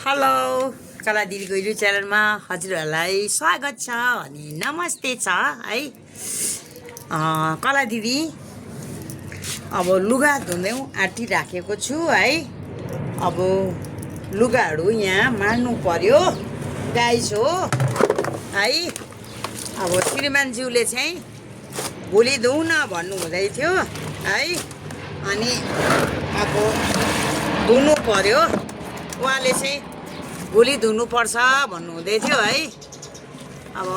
Hello कला दिदीको YouTube च्यानलमा हजुरहरूलाई स्वागत छ अनि नमस्ते छ है। कला दिदी अब लुगा धुँदै आँटिराखेको छु है। अब लुगाहरू यहाँ मार्नु पर्यो गाइस हो है। अब श्रीमानज्यूले चाहिँ भोलि धुऊ न भन्नुहुँदै थियो है। अनि अब धुनु पर्यो, उहाँले चाहिँ भोलि धुनुपर्छ भन्नुहुँदै थियो है। अब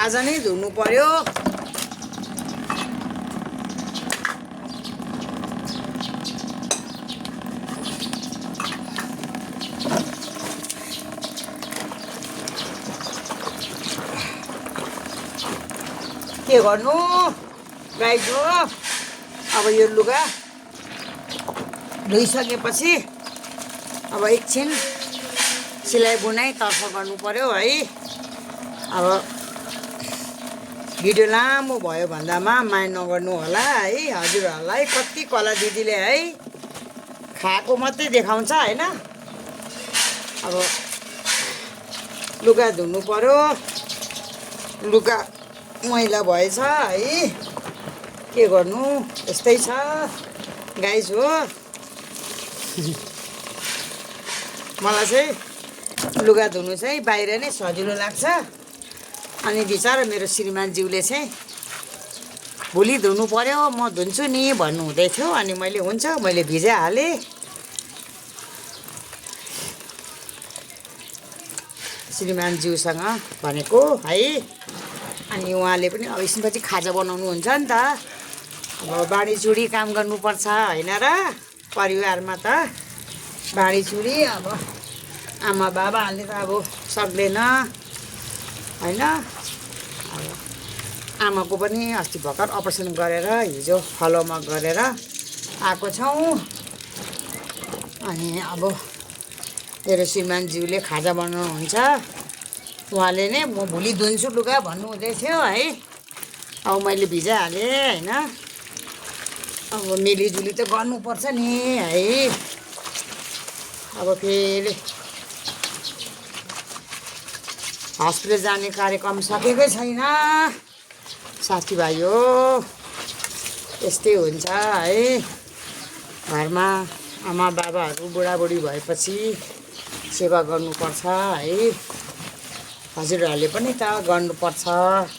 आज नै धुनु पर्यो। के गर्नु गाइस हो। अब यो लुगा धोइसकेपछि अब एकछिन सिलाइ बुनाइ तर्फ गर्नु पर्यो है। अब भिडियो लामो भयो भन्दामा माया नगर्नु होला है। हजुरहरूलाई कति कला दिदीले है खाएको मात्रै देखाउँछ होइन। अब लुगा धुनु पर्यो, लुगा मैला भएछ है। के गर्नु यस्तै छ गाइस हो। मलाई चाहिँ लुगा धुनु चाहिँ बाहिर नै सजिलो लाग्छ। अनि बिचारा मेरो श्रीमानज्यूले चाहिँ भोलि धुनु पर्यो म धुन्छु नि भन्नुहुँदै थियो। अनि मैले हुन्छ मैले भिजाइहालेँ। श्रीमानज्यूसँग भनेको है। अनि उहाँले पनि अब यसपछि खाजा बनाउनुहुन्छ नि त। अब बाँडीचुडी काम गर्नुपर्छ होइन र। परिवारमा त बाँडीचुडी अब आमा बाबाहरूले त अब सक्दैन होइन। अब आमाको पनि अस्ति भर्खर अपरेसन गरेर हिजो फलोमा गरेर आएको छौँ। अनि अब मेरो श्रीमानज्यूले खाजा बनाउनुहुन्छ। उहाँले नै म भोलि धुन्छु लुगा भन्नुहुँदै थियो है। अब मैले भिजाइहालेँ होइन। अब मिलिजुली त गर्नुपर्छ नि है। अब फेरि हस्पिटल जाने कार्यक्रम सकेकै छैन साथीभाइ हो। यस्तै हुन्छ है। घरमा आमा बाबाहरू बुढाबुढी भएपछि सेवा गर्नुपर्छ है। हजुरहरूले पनि त गर्नुपर्छ,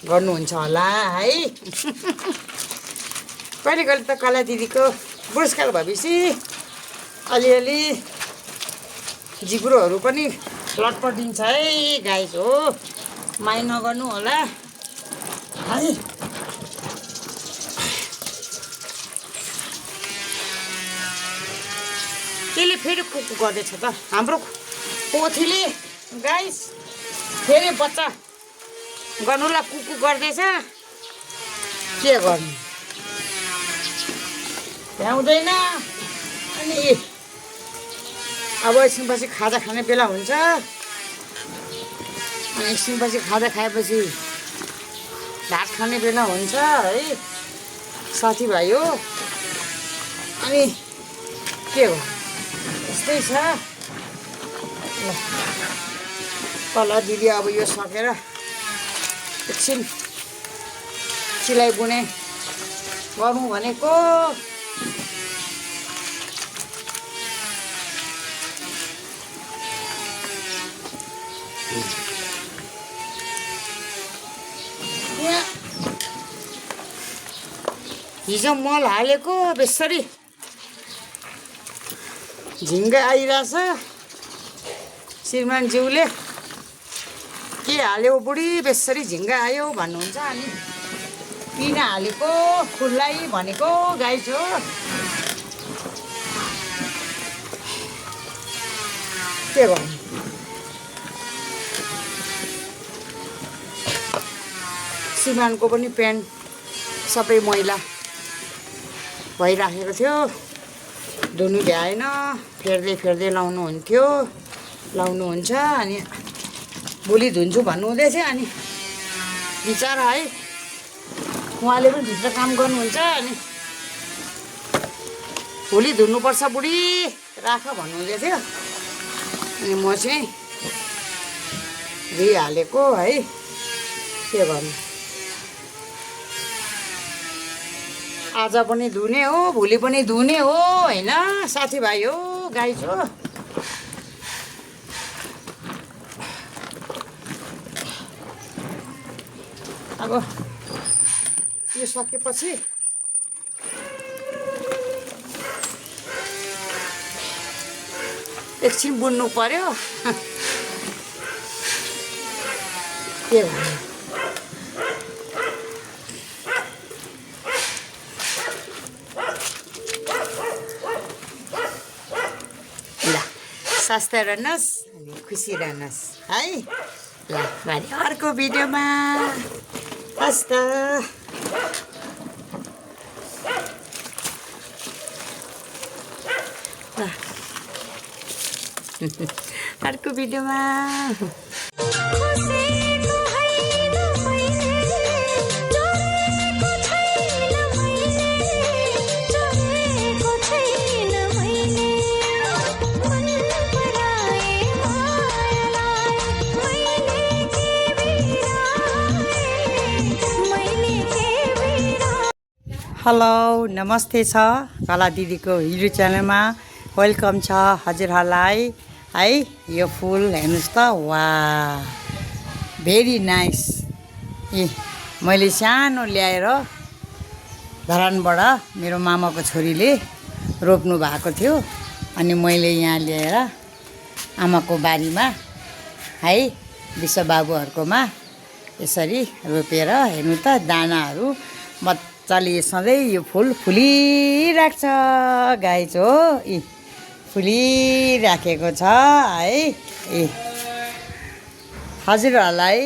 गर्नुहुन्छ होला है। कहिले कहिले त कला दिदीको बुढेसकाल भएपछि अलिअलि जिब्रोहरू पनि लटपटिन्छ है गाइस हो। माया नगर्नु होला है। त्यसले फेरि कुकु गर्दैछ त हाम्रो पोथीले गाइस। फेरि बच्चा गर्नुलाई कुकु गर्दैछ। के गर्नु भ्याउँदैन। अनि अब एकछिनपछि खाजा खाने बेला हुन्छ। अनि एकछिनपछि खाजा खाएपछि भात खाने बेला हुन्छ है साथीभाइ हो। अनि के गर्नु यस्तै छ। ल कला दिदी अब यो सकेर एकछिन सिलाइ बुने गरौँ भनेको। हिजो मल हालेको बेसरी झिङ्गा आइरहेछ। श्रीमानज्यूले के हाल्यो बुढी बेसरी झिङ्गा आयो भन्नुहुन्छ। अनि पिन हालेको खुल्लै भनेको गाइस हो। के गर्नु श्रीमानको पनि प्यान्ट सबै मैला भइराखेको थियो। धुनु भ्याएन, फेर्दै फेर्दै लाउनुहुन्छ। अनि भोलि धुन्छु भन्नुहुँदै थियो। अनि बिचारा है उहाँले पनि भित्र काम गर्नुहुन्छ। अनि भोलि धुनुपर्छ बुढी राख भन्नुहुँदै थियो। अनि म चाहिँ धुइहालेको है, के गर्नु। आज पनि धुने हो, भोलि पनि धुने हो होइन साथीभाइ हो गाइजो। अब यो सकेपछि एकछिन बुन्नु पर्यो। के भन्नु, ल स्वास्थ्य रहनुहोस् अनि खुसी रहनुहोस् है। ल भने अर्को भिडियोमा हस् त। अर्को भिडियोमा हेलो नमस्ते छ कला दिदीको युट्युब च्यानलमा वेलकम छ हजुरहरूलाई है। यो फुल हेर्नुहोस् त, वा भेरी नाइस। मैले सानो ल्याएर धरानबाट मेरो मामाको छोरीले रोप्नु भएको थियो, अनि मैले यहाँ ल्याएर आमाको बारीमा है विश्वबाबुहरूकोमा यसरी रोपेर हेर्नु त दानाहरू मजाले सधैँ यो फुल फुलिरहेको छ गाइज हो। फुलिराखेको छ है। हजुरहरूलाई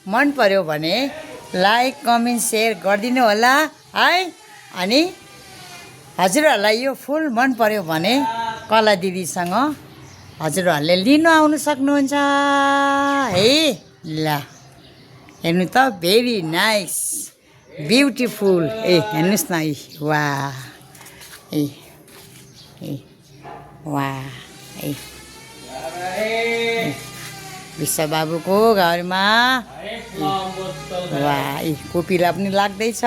मन पर्यो भने लाइक कमेन्ट सेयर गरिदिनु होला है। अनि हजुरहरूलाई यो फुल मन पर्यो भने कला दिदीसँग हजुरहरूले लिनु आउनु सक्नुहुन्छ है। ल हेर्नु त भेरी नाइस ब्युटिफुल। हेर्नुहोस् न, वा वा विश्वबाबुको घरमा वा कोपिला पनि लाग्दैछ।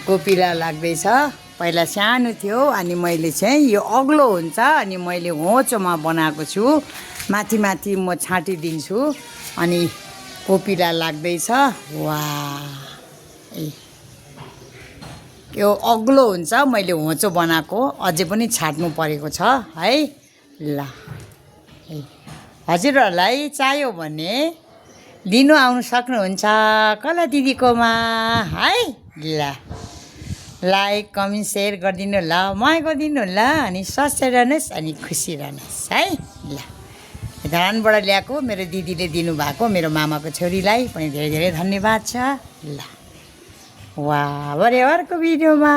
कोपिला लाग्दैछ। पहिला सानो थियो, अनि मैले चाहिँ यो अग्लो हुन्छ अनि मैले होचोमा बनाएको छु। माथि माथि म छाँटिदिन्छु अनि कोपिला लाग्दैछ। वा यो अग्लो हुन्छ, मैले होचो बनाएको, अझै पनि छाट्नु परेको छ है। ल हजुरहरूलाई चाहियो भने लिनु आउनु सक्नुहुन्छ कला दिदीकोमा है। ल लाइक कमेन्ट सेयर गरिदिनु ल, माया गरिदिनु ल, अनि स्वस्थ रहनुहोस् अनि खुसी रहनुहोस् है। ल धरानबाट ल्याएको मेरो दिदीले दिनुभएको मेरो मामाको छोरीलाई पनि धेरै धेरै धन्यवाद छ। ल वा भरे अर्को भिडियोमा